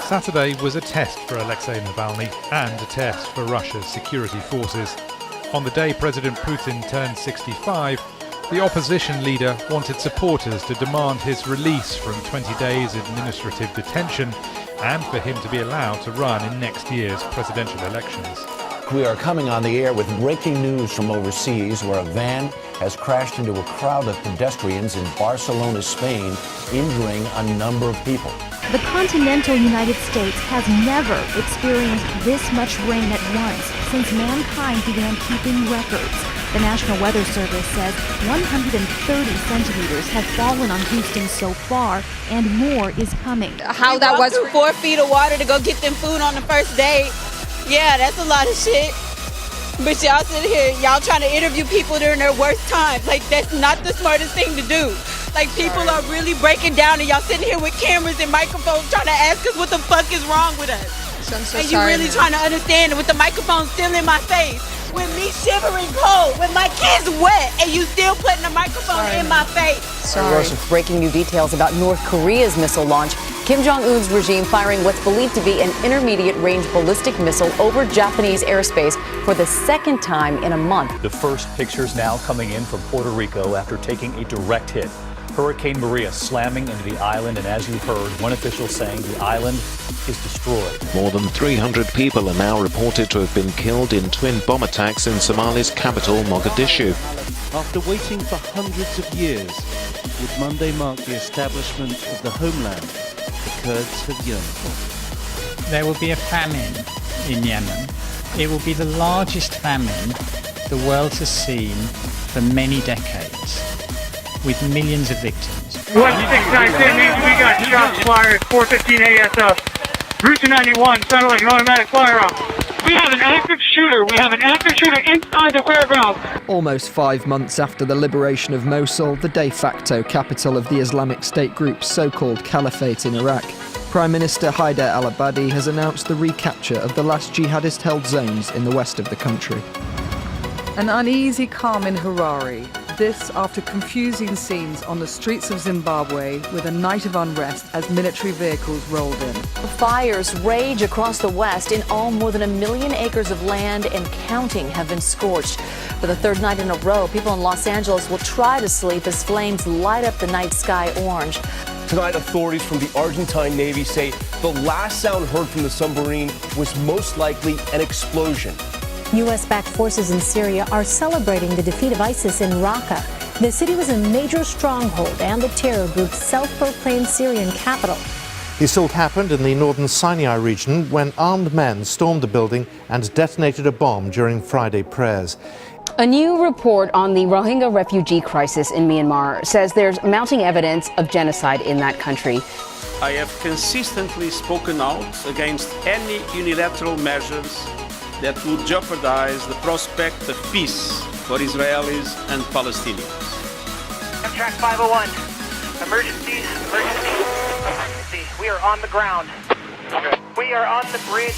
Saturday was a test for Alexei Navalny and a test for Russia's security forces. On the day President Putin turned 65, the opposition leader wanted supporters to demand his release from 20 days administrative detention and for him to be allowed to run in next year's presidential elections. We are coming on the air with breaking news from overseas, where a van has crashed into a crowd of pedestrians in Barcelona, Spain, injuring a number of people. The continental United States has never experienced this much rain at once since mankind began keeping records. The National Weather Service says 130 centimeters have fallen on Houston so far, and more is coming. How that was 4 feet of water to go get them food on the first day. Yeah, that's a lot of shit. But y'all sitting here, y'all trying to interview people during their worst time. Like, that's not the smartest thing to do. Like, people are really breaking down, and y'all sitting here with cameras and microphones trying to ask us what the fuck is wrong with us. And you really trying to understand it with the microphone still in my face, with me shivering cold, with my kids wet, and you still putting the microphone in my face. Breaking new details about North Korea's missile launch. Kim Jong-un's regime firing what's believed to be an intermediate-range ballistic missile over Japanese airspace for the second time in a month. The first pictures now coming in from Puerto Rico after taking a direct hit. Hurricane Maria slamming into the island, and as you heard, one official saying the island is destroyed. More than 300 people are now reported to have been killed in twin bomb attacks in Somalia's capital, Mogadishu. After waiting for hundreds of years, would Monday mark the establishment of the homeland the Kurds have yearned for? There will be a famine in Yemen. It will be the largest famine the world has seen for many decades, with millions of victims. 1692 means we got shots fired, 415 ASF. Route 291, sounded like an automatic firearm. We have an active shooter. We have an active shooter inside the fairgrounds. Almost 5 months after the liberation of Mosul, the de facto capital of the Islamic State group's so-called caliphate in Iraq, Prime Minister Haider al-Abadi has announced the recapture of the last jihadist-held zones in the west of the country. An uneasy calm in Harare. This after confusing scenes on the streets of Zimbabwe with a night of unrest as military vehicles rolled in. Fires rage across the west. In all, more than 1 million acres of land and counting have been scorched. For the third night in a row, people in Los Angeles will try to sleep as flames light up the night sky orange. Tonight, authorities from the Argentine Navy say the last sound heard from the submarine was most likely an explosion. U.S.-backed forces in Syria are celebrating the defeat of ISIS in Raqqa. The city was a major stronghold and the terror group's self-proclaimed Syrian capital. The assault happened in the northern Sinai region when armed men stormed the building and detonated a bomb during Friday prayers. A new report on the Rohingya refugee crisis in Myanmar says there's mounting evidence of genocide in that country. I have consistently spoken out against any unilateral measures that would jeopardize the prospect of peace for Israelis and Palestinians. Track 501. Emergency. We are on the ground. Okay. We are on the bridge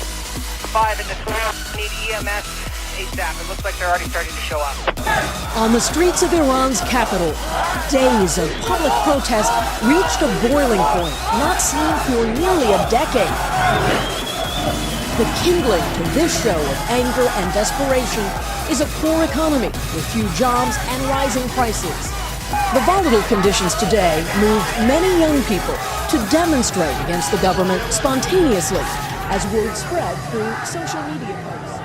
5 and the 12. Need EMS ASAP. It looks like they're already starting to show up. On the streets of Iran's capital, days of public protest reached a boiling point not seen for nearly a decade. The kindling to this show of anger and desperation is a poor economy with few jobs and rising prices. The volatile conditions today moved many young people to demonstrate against the government spontaneously as word spread through social media posts.